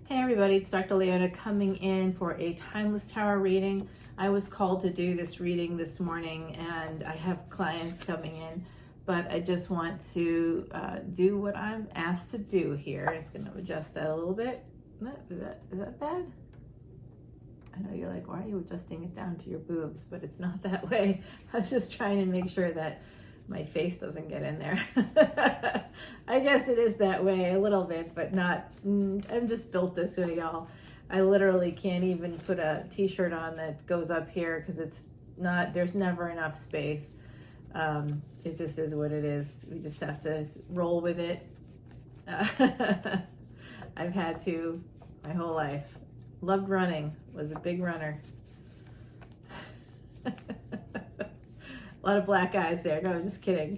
Hey everybody, it's Dr. Leona coming in for a Timeless Tarot reading. I was called to do this reading this morning and I have clients coming in, but I just want to do what I'm asked to do here. It's going to adjust that a little bit. Is that bad? I know you're like, why are you adjusting it down to your boobs? But it's not that way. I was just trying to make sure that my face doesn't get in there. I guess it is that way a little bit, but not, I'm just built this way, y'all. I literally can't even put a t-shirt on that goes up here because it's not, there's never enough space. It just is what it is. We just have to roll with it. I've had to my whole life. Loved running, was a big runner. A lot of black eyes there. No, just kidding,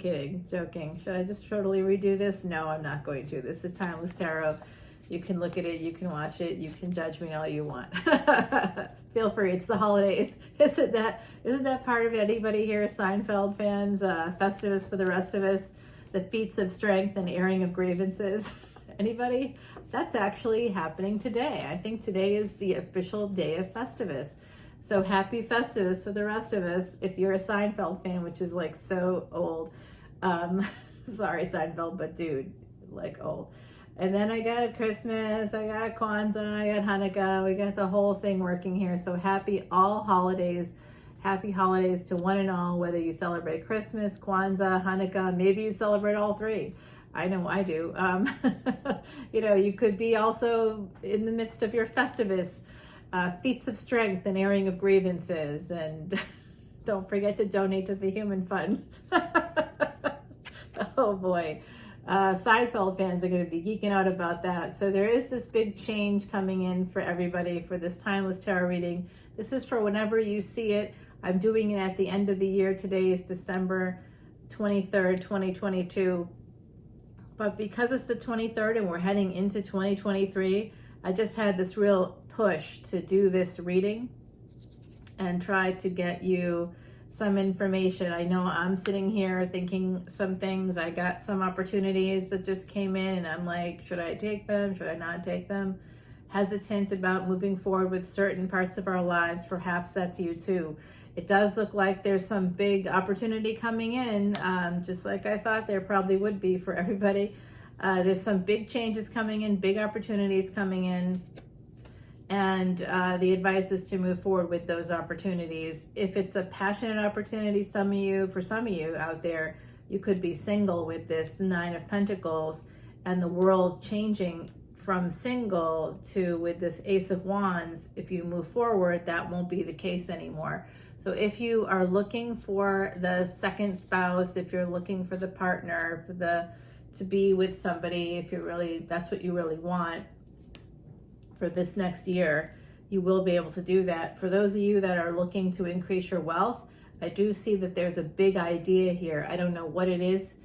joking. Should I just totally redo this? No, I'm not going to. This is Timeless Tarot. You can look at it, you can watch it, you can judge me all you want. Feel free, it's the holidays. Isn't that part of anybody here, Seinfeld fans? Festivus for the rest of us, the feats of strength and airing of grievances. Anybody? That's actually happening today. I think today is the official day of Festivus. So happy Festivus for the rest of us. If you're a Seinfeld fan, which is like so old. Sorry, Seinfeld, but dude, like old. And then I got a Christmas, I got Kwanzaa, I got Hanukkah, we got the whole thing working here. So happy all holidays. Happy holidays to one and all, whether you celebrate Christmas, Kwanzaa, Hanukkah, maybe you celebrate all three. I know I do. You know, you could be also in the midst of your Festivus. Feats of strength and airing of grievances, and don't forget to donate to the Human Fund. Oh boy, Seinfeld fans are going to be geeking out about that. So there is this big change coming in for everybody for this Timeless Tarot reading. This is for whenever you see it. I'm doing it at the end of the year. Today is December 23rd, 2022. But because it's the 23rd and we're heading into 2023, I just had this real push to do this reading and try to get you some information. I know I'm sitting here thinking some things. I got some opportunities that just came in and I'm like, should I take them? Should I not take them? Hesitant about moving forward with certain parts of our lives. Perhaps that's you too. It does look like there's some big opportunity coming in, just like I thought there probably would be for everybody. There's some big changes coming in, big opportunities coming in. And the advice is to move forward with those opportunities. If it's a passionate opportunity, for some of you out there, you could be single with this Nine of Pentacles and the world changing from single to with this Ace of Wands. If you move forward, that won't be the case anymore. So if you are looking for the second spouse, if you're looking for the partner, to be with somebody, if that's what you really want, for this next year, you will be able to do that. For those of you that are looking to increase your wealth, I do see that there's a big idea here. I don't know what it is,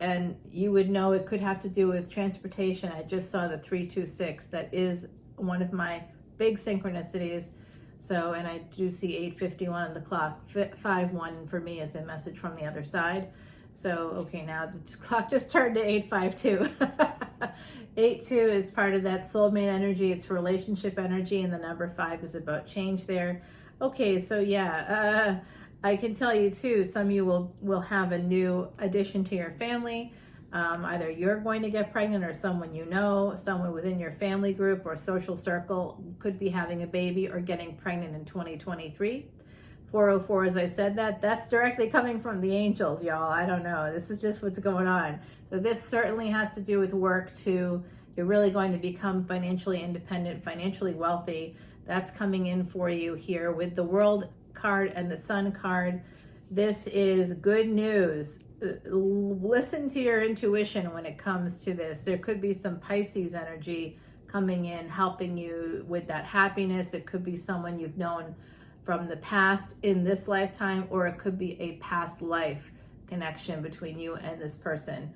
and you would know it could have to do with transportation. I just saw the 326. That is one of my big synchronicities. So, and I do see 8:51 on the clock. 5:1 for me is a message from the other side. So, okay, now the clock just turned to 8:52. 8-2 is part of that soulmate energy. It's relationship energy, and the number 5 is about change there. Okay, so yeah, I can tell you too, some of you will have a new addition to your family. Either you're going to get pregnant or someone you know, someone within your family group or social circle could be having a baby or getting pregnant in 2023. 404, as I said, that's directly coming from the angels, y'all. I don't know. This is just what's going on. So this certainly has to do with work too. You're really going to become financially independent, financially wealthy. That's coming in for you here with the World card and the Sun card. This is good news. Listen to your intuition when it comes to this. There could be some Pisces energy coming in, helping you with that happiness. It could be someone you've known from the past in this lifetime, or it could be a past life connection between you and this person.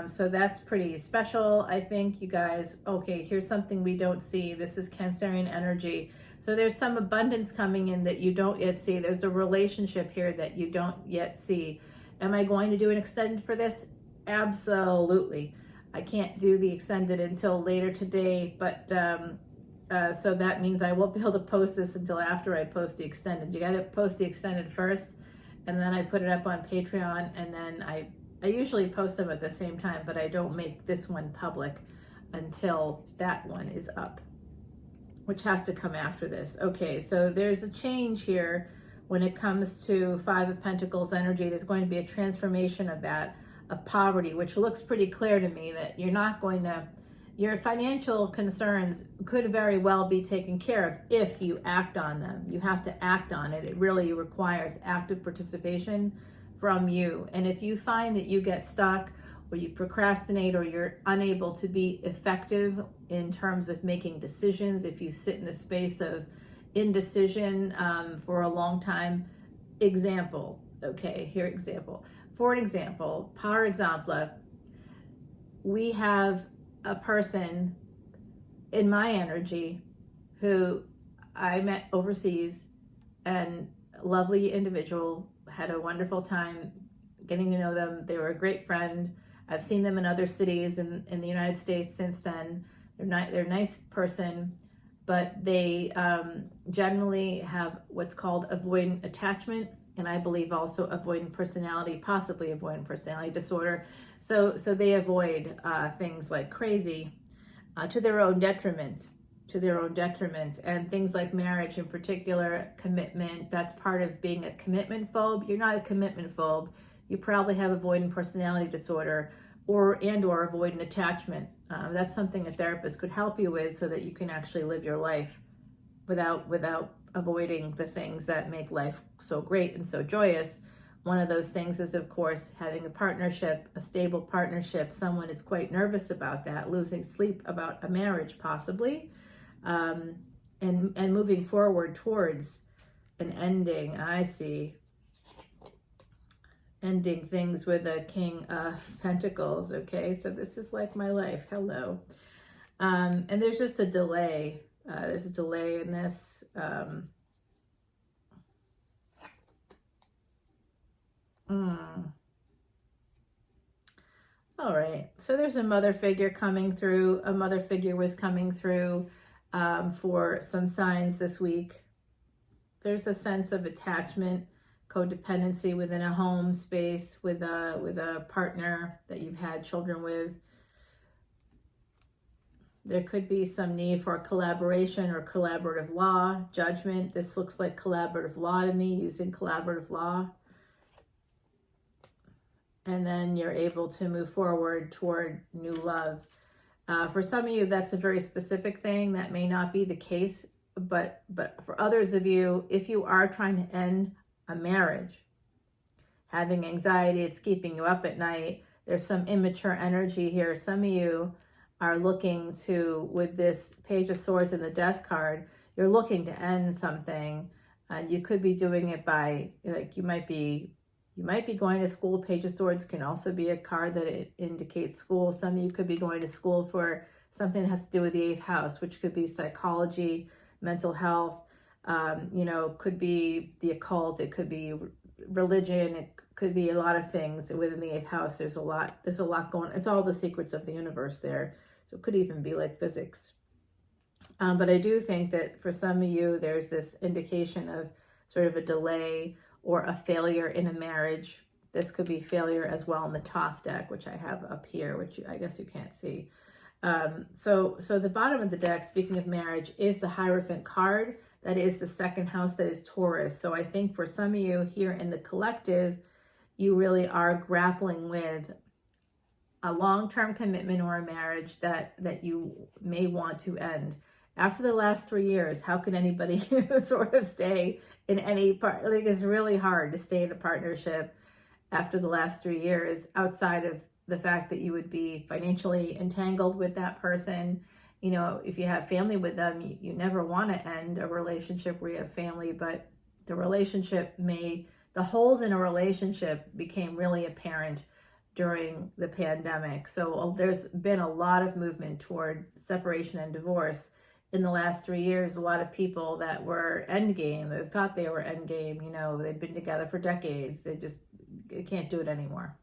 So that's pretty special, I think, you guys. Okay, here's something we don't see. This is Cancerian energy. So there's some abundance coming in that you don't yet see. There's a relationship here that you don't yet see. Am I going to do an extended for this? Absolutely. I can't do the extended until later today, but so that means I won't be able to post this until after I post the extended. You got to post the extended first, and then I put it up on Patreon, and then I usually post them at the same time, but I don't make this one public until that one is up, which has to come after this. Okay, so there's a change here when it comes to Five of Pentacles energy. There's going to be a transformation of that, of poverty, which looks pretty clear to me that you're not going to, your financial concerns could very well be taken care of if you act on them. You have to act on it. It really requires active participation from you. And if you find that you get stuck, or you procrastinate, or you're unable to be effective in terms of making decisions, if you sit in the space of indecision for a long time, example, okay, here example. For an example, par exemple, we have a person in my energy who I met overseas, and lovely individual, had a wonderful time getting to know them. They were a great friend. I've seen them in other cities in the United States since then. They're a nice person, but they generally have what's called avoidant attachment, and I believe also avoidant personality, possibly avoidant personality disorder. So they avoid things like crazy to their own detriment, and things like marriage in particular, commitment. That's part of being a commitment phobe. You're not a commitment phobe. You probably have avoidant personality disorder or avoidant attachment. That's something a therapist could help you with, so that you can actually live your life without avoiding the things that make life so great and so joyous. One of those things is, of course, having a partnership, a stable partnership. Someone is quite nervous about that, losing sleep about a marriage possibly, and moving forward towards an ending. I see. Ending things with a King of Pentacles. Okay, so this is like my life. Hello. And there's just a delay. There's a delay in this. All right, so there's a mother figure coming through. A mother figure was coming through for some signs this week. There's a sense of attachment, codependency within a home space with a partner that you've had children with. There could be some need for collaboration or collaborative law, judgment. This looks like collaborative law to me, using collaborative law. And then you're able to move forward toward new love. For some of you, that's a very specific thing. That may not be the case, but for others of you, if you are trying to end a marriage, having anxiety, it's keeping you up at night, there's some immature energy here. Some of you are looking to, with this Page of Swords and the Death card, you're looking to end something. And you could be doing it by, like, you might be going to school. Page of Swords can also be a card that it indicates school. Some of you could be going to school for something that has to do with the 8th house, which could be psychology, mental health, could be the occult, it could be religion, it could be a lot of things within the 8th house. There's a lot going, it's all the secrets of the universe there. So it could even be like physics. But I do think that for some of you, there's this indication of sort of a delay or a failure in a marriage. This could be failure as well in the Thoth deck, which I have up here, which I guess you can't see. So the bottom of the deck, speaking of marriage, is the Hierophant card. That is the 2nd house, that is Taurus. So I think for some of you here in the collective, you really are grappling with a long-term commitment or a marriage that you may want to end. After the last 3 years, how can anybody sort of stay in any part? Like, it's really hard to stay in a partnership after the last 3 years, outside of the fact that you would be financially entangled with that person. You know, if you have family with them, you never want to end a relationship where you have family, but the holes in a relationship became really apparent during the pandemic. So there's been a lot of movement toward separation and divorce in the last 3 years. A lot of people that were endgame, they thought they were endgame, they've been together for decades. They can't do it anymore.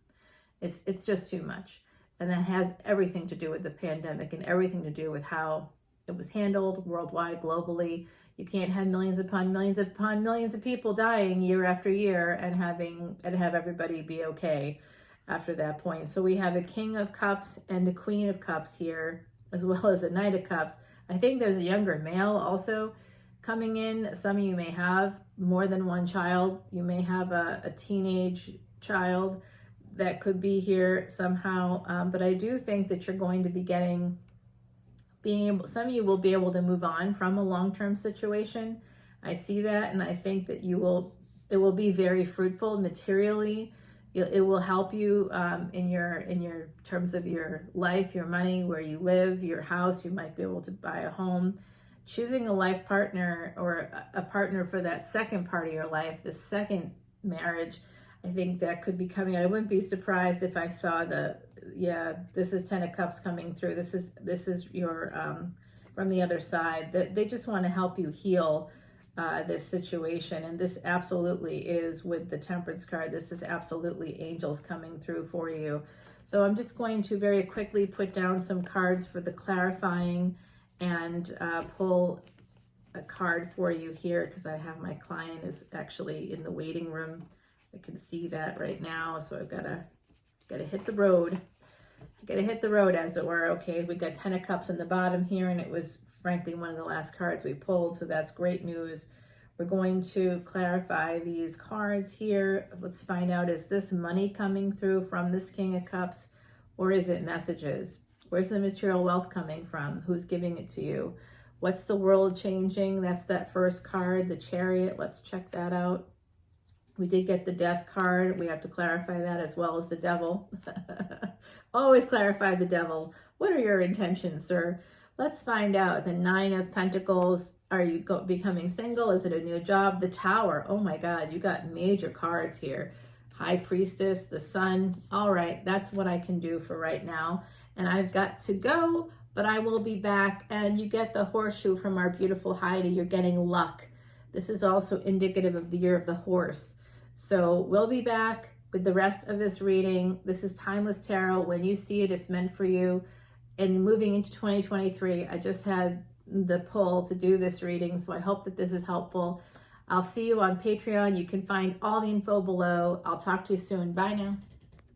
It's just too much. And that has everything to do with the pandemic and everything to do with how it was handled worldwide, globally. You can't have millions upon millions upon millions of people dying year after year and have everybody be okay after that point. So we have a King of Cups and a Queen of Cups here, as well as a Knight of Cups. I think there's a younger male also coming in. Some of you may have more than one child. You may have a teenage child that could be here somehow. But I do think that you're going to be some of you will be able to move on from a long-term situation. I see that, and I think that it will be very fruitful materially. It will help you in your terms of your life, your money, where you live, your house. You might be able to buy a home. Choosing a life partner or a partner for that second part of your life, the second marriage, I think that could be coming out. I wouldn't be surprised if I saw this is 10 of Cups coming through. This is your from the other side. That they just want to help you heal this situation, and this absolutely is with the Temperance card. This is absolutely angels coming through for you. So I'm just going to very quickly put down some cards for the clarifying and pull a card for you here, because I have my client is actually in the waiting room. I can see that right now, so I've got to hit the road. Got to hit the road, as it were. Okay, we got 10 of Cups on the bottom here, and it was frankly one of the last cards we pulled, so that's great news. We're going to clarify these cards here. Let's find out, is this money coming through from this King of Cups, or is it messages? Where's the material wealth coming from? Who's giving it to you? What's the world changing? That's that first card, the Chariot. Let's check that out. We did get the Death card. We have to clarify that, as well as the Devil. Always clarify the Devil. What are your intentions, sir? Let's find out. The 9 of Pentacles. Are you becoming single? Is it a new job? The Tower. Oh my God, you got major cards here. High Priestess, the Sun. All right, that's what I can do for right now. And I've got to go, but I will be back. And you get the Horseshoe from our beautiful Heidi. You're getting luck. This is also indicative of the year of the horse. So we'll be back with the rest of this reading. This is Timeless Tarot. When you see it, it's meant for you. And moving into 2023, I just had the pull to do this reading, so I hope that this is helpful. I'll see you on Patreon. You can find all the info below. I'll talk to you soon. Bye now.